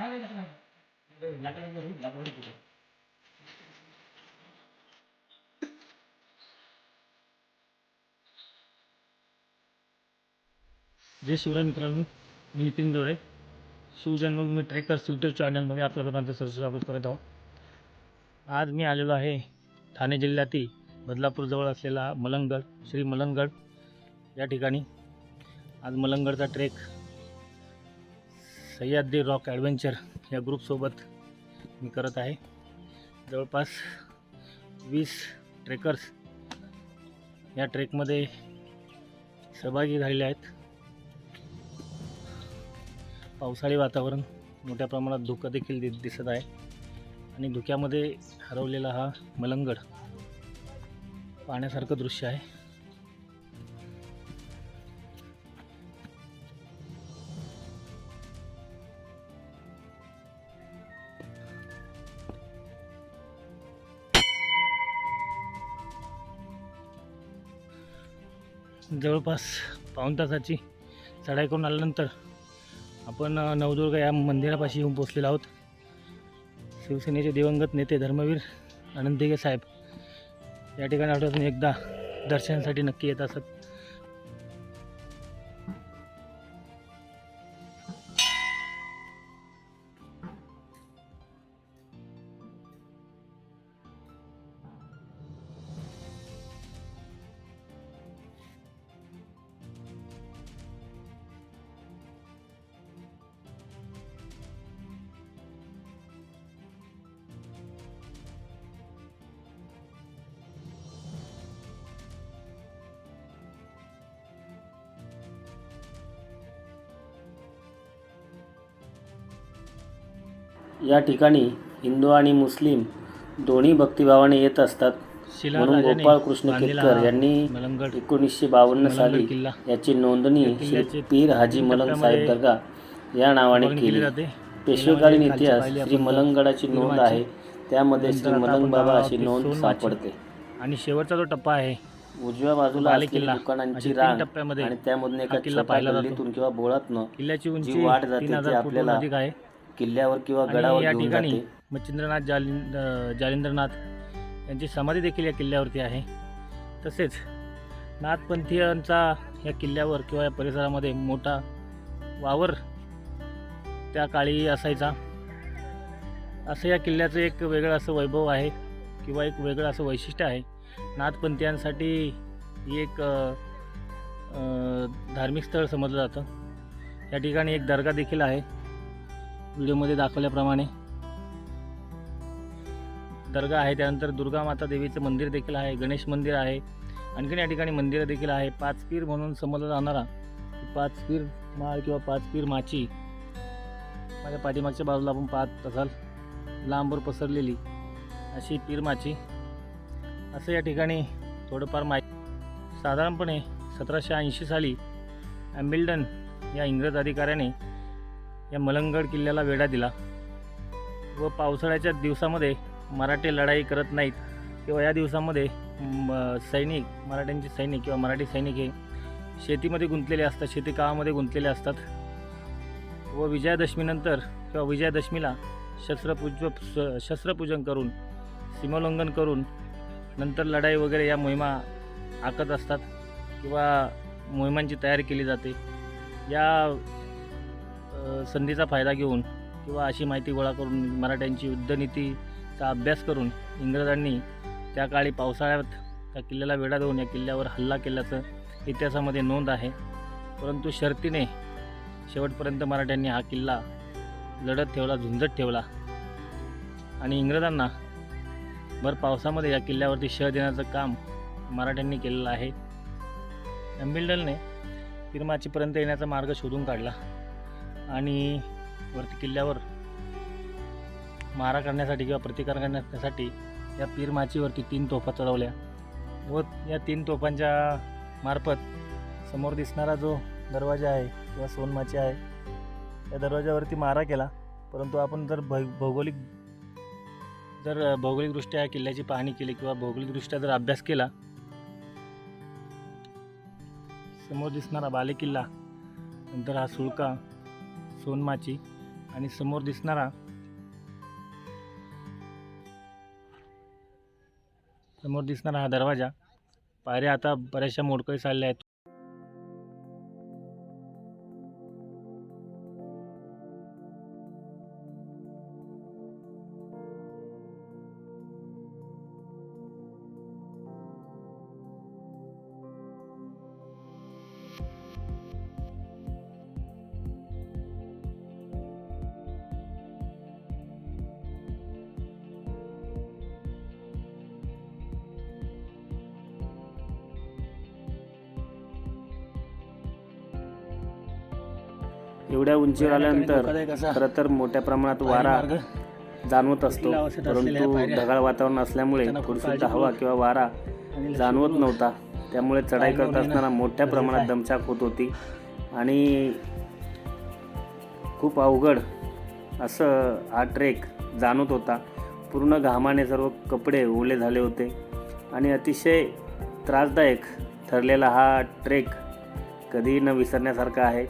जय शिवराय मित्रांनो, मी Nitin जोळे. शिवजन्मभूमी trekkers YouTube चॅनलमध्ये आपल्या सर्वांचं स्वागत करत आहोत. आज मी आलेलो आहे ठाणे जिल्ह्यातील बदलापूरजवळ असलेला मलंगगड, श्री मलंगगड या ठिकाणी. आज मलंगगडचा ट्रेक सह्याद्री रॉक ॲडव्हेंचर या ग्रुपसोबत मी करत आहे. जवळपास 20 ट्रेकर्स या ट्रेकमध्ये सहभागी झालेले आहेत. पावसाळी वातावरण, मोठ्या प्रमाणात धुकं देखील दिसत आहे आणि धुक्यामध्ये हरवलेला हा मलंगगड पाहण्यासारखं दृश्य आहे. जवळपास पाऊण तासाची चढाई करून आल्यानंतर आपण नवदुर्गा या मंदिरापाशी येऊन पोचलेलो आहोत. शिवसेनेचे दिवंगत नेते धर्मवीर अनंत दिघे साहेब या ठिकाणी आठवड्यातून एकदा दर्शनासाठी नक्की येत असत. या ठिकाणी हिंदू आणि मुस्लिम दोन्ही भक्तिभावाने येत असतात. म्हणून गोपाळकृष्ण केतकर यांनी 1952 साली याची नोंदणी श्री पीर हाजी मलंग साहेब दर्गा या नावाने केली. पेशवेकालीन इतिहास श्री मलंगगडाची नोंद आहे, त्यामध्ये श्री मलंग बाबा अशी नोंद सापडते. आणि शेवटचा जो टप्पा आहे, उजव्या बाजूला असलेली दुकानांची रांग आणि त्यामधून एका छोट्या गल्लीतून किंवा बोळातून किल्ल्याची उंची जी वाट जाते ती आपल्याला अधिक आहे. किल्ल्यावर किंवा गडावर या घेऊन ठिकाणी जाते. मच्छिंद्रनाथ जालिंद्रनाथ यांची समाधी देखील या किल्ल्यावरती आहे. तसेच नाथपंथीयांचा या किल्ल्यावर किंवा या परिसरामध्ये मोठा वावर त्या काळी असायचा. असं या किल्ल्याचं एक वेगळं असं वैभव आहे किंवा एक वेगळं असं वैशिष्ट्य आहे. नाथपंथीयांसाठी ही एक धार्मिक स्थळ समजलं जातं. या ठिकाणी एक दर्गा देखील आहे, व्हिडिओमध्ये दाखवल्याप्रमाणे दर्गा आहे. त्यानंतर दुर्गा माता देवीचं मंदिर देखील आहे, गणेश मंदिर आहे, आणखीन या ठिकाणी मंदिरं देखील आहे. 5 पीर म्हणून समजला जाणारा 5 पीर माळ किंवा 5 पीर माची माझ्या पाठीमागच्या बाजूला आपण पाहत असाल, लांबवर पसरलेली अशी पीर माची. असं या ठिकाणी थोडंफार माहिती. साधारणपणे 1780 साली हॅमिल्टन या इंग्रज अधिकाऱ्याने या मलंगगड किल्ल्याला वेढा दिला व पावसाळ्याच्या दिवसामध्ये मराठी लढाई करत नाहीत किंवा या दिवसामध्ये मराठ्यांचे सैनिक किंवा मराठी सैनिक हे शेतीमध्ये गुंतलेले असतात, शेती कामामध्ये गुंतलेले असतात व विजयादशमीनंतर किंवा विजयादशमीला शस्त्रपूजन करून, सीमोल्लंघन करून नंतर लढाई वगैरे या मोहिमा आखत असतात किंवा मोहिमांची तयारी केली जाते. या संधीचा फायदा घेऊन किंवा अशी माहिती गोळा करून मराठ्यांची युद्धनीतीचा अभ्यास करून इंग्रजांनी त्या काळी पावसाळ्यात त्या किल्ल्याला वेढा देऊन या किल्ल्यावर हल्ला केल्याचं इतिहासामध्ये नोंद आहे. परंतु शर्तीने शेवटपर्यंत मराठ्यांनी हा किल्ला लढत ठेवला, झुंजत ठेवला आणि इंग्रजांना भर पावसामध्ये या किल्ल्यावरती शह देण्याचं काम मराठ्यांनी केलेलं आहे. हॅमिल्टनने पीरमाचीपर्यंत येण्याचा मार्ग शोधून काढला आणि वरती किल्ल्यावर मारा करण्यासाठी किंवा प्रतिकार करण्यासाठी या पीरमाचीवरती 3 तोफा चढवल्या व या 3 तोफांच्या मार्फत समोर दिसणारा जो दरवाजा आहे किंवा सोनमाची आहे, त्या दरवाजावरती मारा केला. परंतु आपण जर भौगोलिकदृष्ट्या या किल्ल्याची पाहणी केली किंवा भौगोलिकदृष्ट्या जर अभ्यास केला, समोर दिसणारा बालेकिल्ला, नंतर हा सुळका, सोनमाची आणि समोर दिसणारा हा दरवाजा. पायऱ्या आता बऱ्याचशा मोडकळीस आलेल्या आहेत. एवढ्या उंचीवर आल्यानंतर खरं तर मोठ्या प्रमाणात वारा जाणवत असतो, परंतु ढगाळ वातावरण असल्यामुळे थोडीसुद्धा हवा किंवा वारा जाणवत नव्हता. त्यामुळे चढाई करत असताना मोठ्या प्रमाणात दमछाक होत होती आणि खूप अवघड असं हा ट्रेक जाणवत होता. पूर्ण घामाने सर्व कपडे ओले झाले होते आणि अतिशय त्रासदायक ठरलेला हा ट्रेक कधीही न विसरण्यासारखा आहे.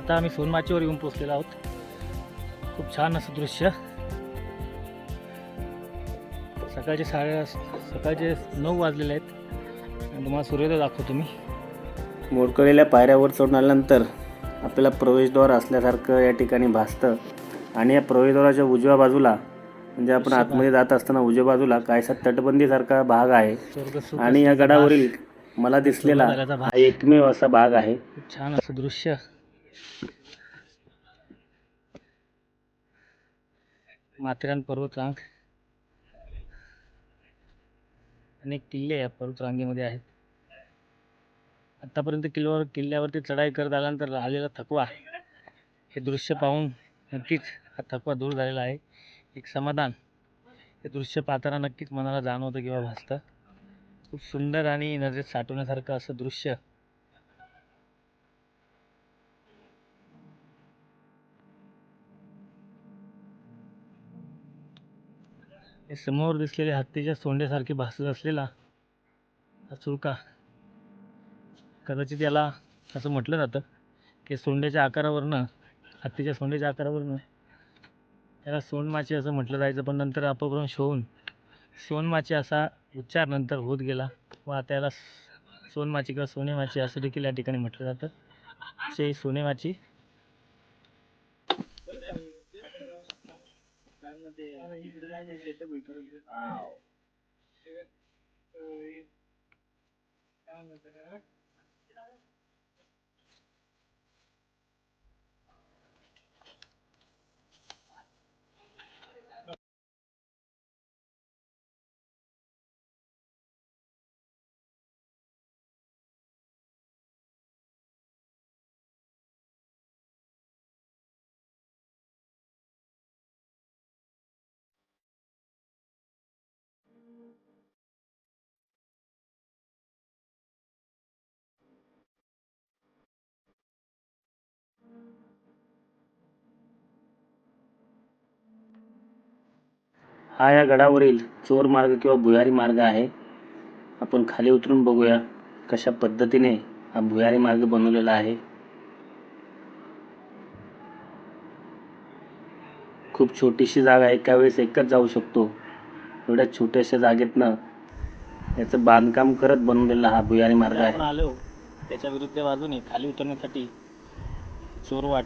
आता आम्ही सोनमाचीवर येऊन पोचलेलो आहोत. खूप छान असं दृश्य. सकाळचे 9 वाजलेले आहेत आणि तुम्हाला सूर्योदय दाखवतो मी. मोडकळलेल्या पायऱ्यावर चढून आल्यानंतर आपल्याला प्रवेशद्वार असल्यासारखं या ठिकाणी भासतं आणि या प्रवेशद्वाराच्या उजव्या बाजूला म्हणजे आपण आतमध्ये जात असताना उजव्या बाजूला काहीसा तटबंदीसारखा भाग आहे आणि या गडावरील मला दिसलेला हा एकमेव असा भाग आहे. खूप छान असं दृश्य. माथेरान पर्वतरांग. अनेक किल्ले या पर्वतरांगेमध्ये आहेत. आतापर्यंत किल्ल्यावरती चढाई करत आल्यानंतर आलेला थकवा हे दृश्य पाहून नक्कीच हा थकवा दूर झालेला आहे. एक समाधान हे दृश्य पाहताना नक्कीच मनाला जाणवतं किंवा भासतं. खूप सुंदर आणि नजरेत साठवण्यासारखं असं दृश्य. हे समोर दिसलेले हत्तीच्या सोंड्यासारखे भासत असलेला हा चुरका, कदाचित याला असं म्हटलं जातं की सोंड्याच्या आकारावरनं, हत्तीच्या सोंड्याच्या आकारावरनं त्याला सोनमाची असं म्हटलं जायचं, पण नंतर अपभ्रंश होऊन सोनमाची असा उच्चार नंतर होत गेला व त्याला सोनमाची किंवा सोनेमाची असं देखील या ठिकाणी म्हटलं जातं. असे सोनेमाची हा या गडावरील चोर मार्ग किंवा भुयारी मार्ग आहे. आपण खाली उतरून बघूया कशा पद्धतीने हा भुयारी मार्ग बनवलेला आहे. खूप छोटीशी जागा, एका वेळेस एकच जाऊ शकतो एवढ्या छोट्याशा जागेतनं याचं बांधकाम करत बनवलेला हा भुयारी मार्ग आहे. आपण आलो त्याच्या विरुद्ध बाजूने खाली उतरण्यासाठी चोरवाट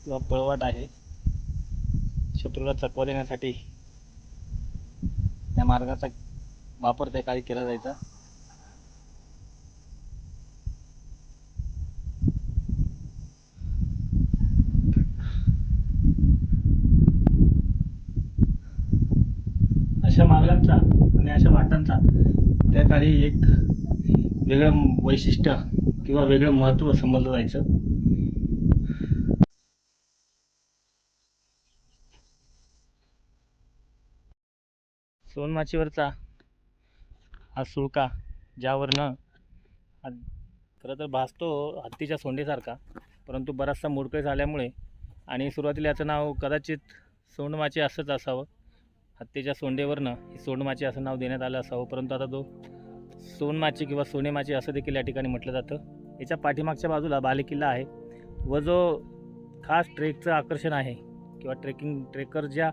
किंवा पळवाट आहे. शत्रूला चकवा देण्यासाठी त्या मार्गाचा वापर त्या काळी केला जायचा. अशा मार्गांचा आणि अशा वाटांचा त्या काळी एक वेगळं वैशिष्ट्य किंवा वेगळं महत्त्व समजलं जायचं. सोनमाचीवरचा हा सुळका ज्यावरनं खरं तर भासतो हत्तीच्या सोंडेसारखा, परंतु बराचसा मोडकळीस आल्यामुळे आणि सुरुवातीला याचं नाव कदाचित सोंडमाची असंच असावं. हत्तीच्या सोंडेवरनं ही सोंडमाची असं नाव देण्यात आलं असावं, परंतु आता तो सोनमाची किंवा सोनेमाची असं देखील या ठिकाणी म्हटलं जातं. याच्या पाठीमागच्या बाजूला बालेकिल्ला आहे व जो खास ट्रेकचं आकर्षण आहे किंवा ट्रेकर ज्या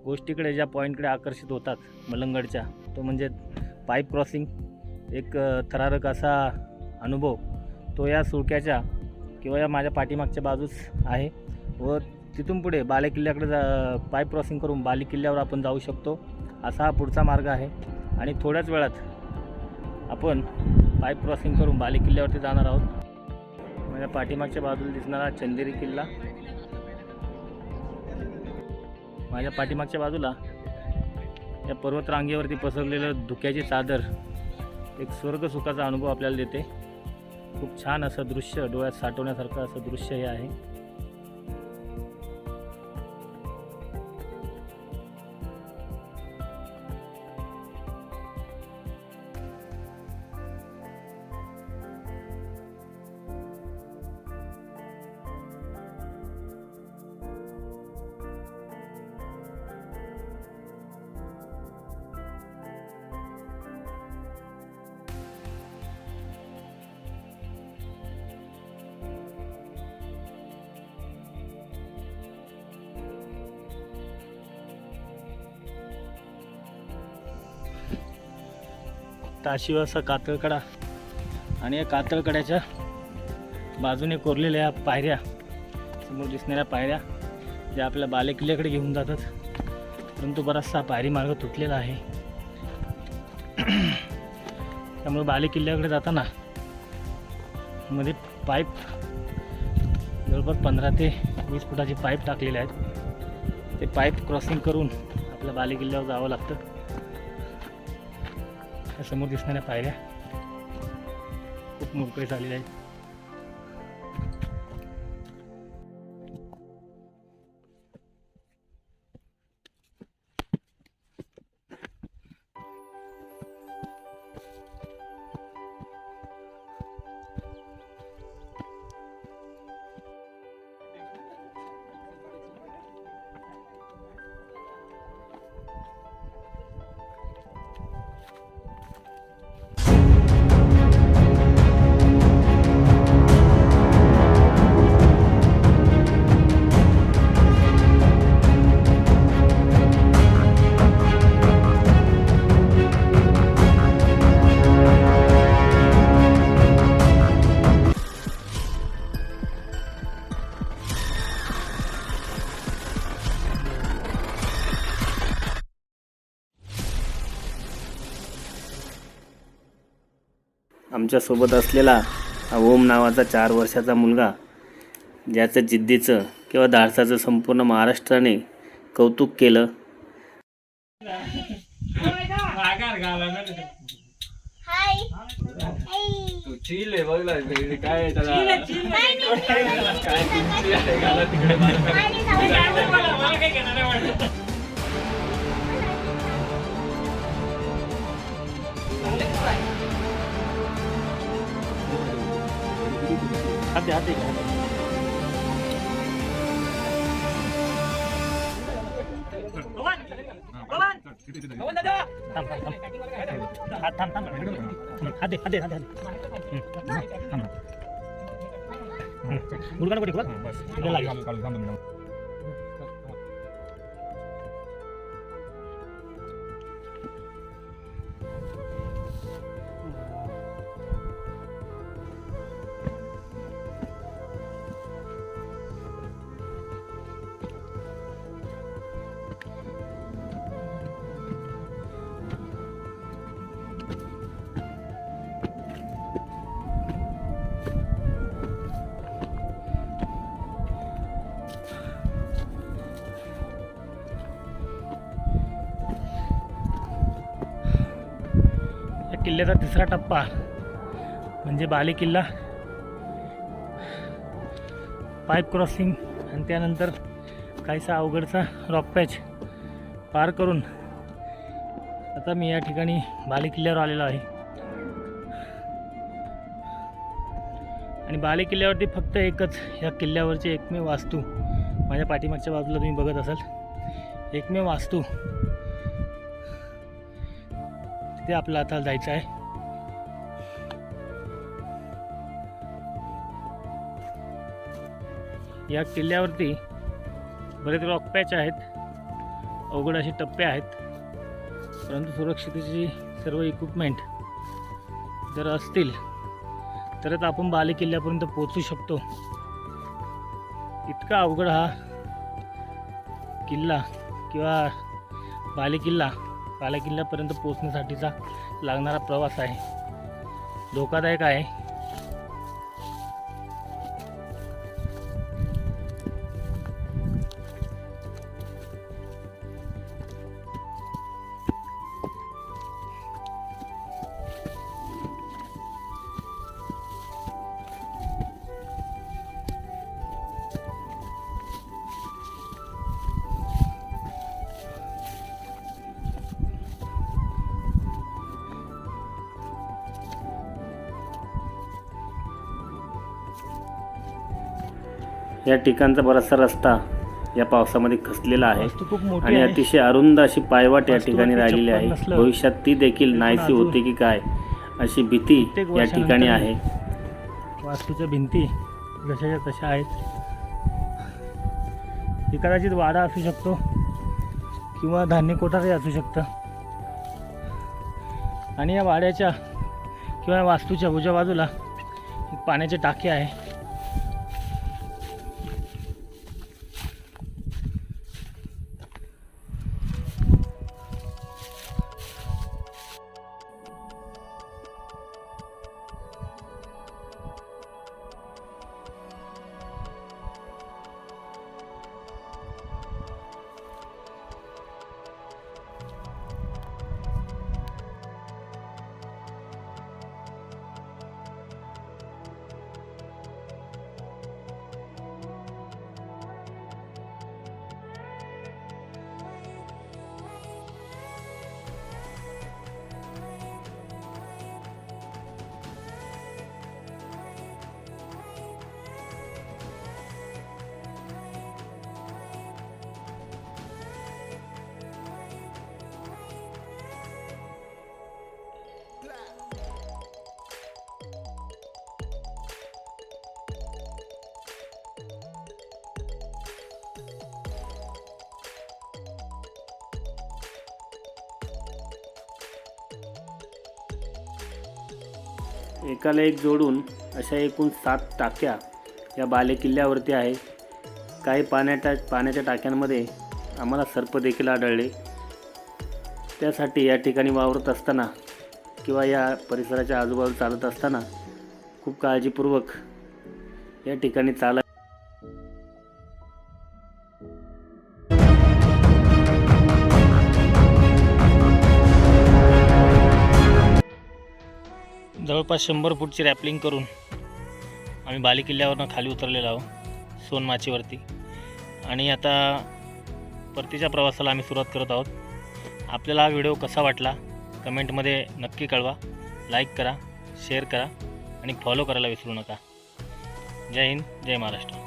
गोष्टीकडे ज्या पॉईंटकडे आकर्षित होतात मलंगडच्या, तो म्हणजे पाईप क्रॉसिंग. एक थरारक असा अनुभव तो या सुळक्याच्या किंवा या माझ्या पाठीमागच्या बाजूस आहे व तिथून पुढे बालेकिल्ल्याकडे पाईप क्रॉसिंग करून बालेकिल्ल्यावर आपण जाऊ शकतो. असा हा पुढचा मार्ग आहे आणि थोड्याच वेळात आपण पाईप क्रॉसिंग करून बालेकिल्ल्यावरती जाणार आहोत. माझ्या पाठीमागच्या बाजूला दिसणारा चंदेरी किल्ला, माझ्या पाठीमागच्या बाजूला या पर्वतरांगेवरती पसरलेलं धुक्याची चादर एक स्वर्गसुखाचा अनुभव आपल्याला देते. खूप छान असं दृश्य, डोळ्यात साठवण्यासारखं असं दृश्य हे आहे. ताशिवासा कातळकडा आणि या कातळकड्याच्या बाजूने कोरलेल्या या पायऱ्या, समोर दिसणाऱ्या पायऱ्या ज्या आपल्या बालेकिल्ल्याकडे घेऊन जातात, परंतु बराचसा पायरी मार्ग तुटलेला आहे. त्यामुळे बालेकिल्ल्याकडे जाताना मध्ये पाईप जवळपास 15 ते 20 फुटाची पाईप टाकलेले आहेत. ते पाईप क्रॉसिंग करून आपल्या बालेकिल्ल्यावर जावं लागतं. समोर दिसणाऱ्या पायऱ्या खूप मोकळी झालेल्या आहेत. आमच्यासोबत असलेला हा ओम नावाचा 4 वर्षाचा मुलगा, ज्याचं जिद्दीचं किंवा धाडसाचं संपूर्ण महाराष्ट्राने कौतुक केलं. हाते किल्ल्याचा तिसरा टप्पा म्हणजे बाले किल्ला, पाईप क्रॉसिंग आणि त्यानंतर काहीसा अवघडचा रॉक पॅच पार करून आता मी या ठिकाणी बाले किल्ल्यावर आलेलो आहे. आणि बाले किल्ल्यावरती फक्त एकच, या किल्ल्यावरची एकमेव वास्तू माझ्या पाठीमागच्या बाजूला तुम्ही बघत असाल, एकमेव वास्तू तिथे आपल्याला आता जायचं आहे. या किल्ल्यावरती बरेच रॉक पॅच आहेत, अवघड असे टप्पे आहेत, परंतु सुरक्षितेची सर्व इक्विपमेंट जर असतील तरच आपण बाले किल्ल्यापर्यंत पोहोचू शकतो. इतका अवघड हा किल्ला किंवा बाले किल्ल्यापर्यंत पोहोचण्यासाठीचा लागणारा प्रवास आहे, धोकादायक आहे. या ठिकाणचा बराचसा रस्ता या पावसामध्ये खचलेला आहे वास्तू खूप मोठी आणि आहे. अतिशय अरुंद अशी पायवाट या ठिकाणी वास्तूवरती राहिलेली चप्पल आहे. नसलं भविष्यात ती देखील तरी नाहीशी पण होते की काय अशी भीती प्रत्येक या ठिकाणी वर्षानंतर आहे. वास्तूच्या भिंती जशाच्या तशा आहेत. ही कदाचित वाडा असू शकतो किंवा धान्य कोठारही असू शकतं. आणि या वाड्याच्या किंवा वास्तूच्या उजव्या बाजूला एक पाण्याचे टाके आहे. एकाला एक जोडून अशा एकूण 7 टाक्या या बाले किल्ल्यावरती आहे. काही पाण्याच्या टाक्यांमध्ये आम्हाला सर्प देखील आढळले. त्यासाठी या ठिकाणी वावरत असताना किंवा या परिसराच्या आजूबाजूला चालत असताना खूप काळजीपूर्वक या ठिकाणी जवळपास 100 फूटची रॅपलिंग करून आम्ही बाले किल्ल्यावरनं खाली उतरलेलो आहोत सोनमाचीवरती. आणि आता परतीच्या प्रवासाला आम्ही सुरुवात करत आहोत. आपल्याला हा व्हिडिओ कसा वाटला कमेंटमध्ये नक्की कळवा. लाईक करा, शेअर करा आणि फॉलो करायला विसरू नका. जय हिंद, जय महाराष्ट्र.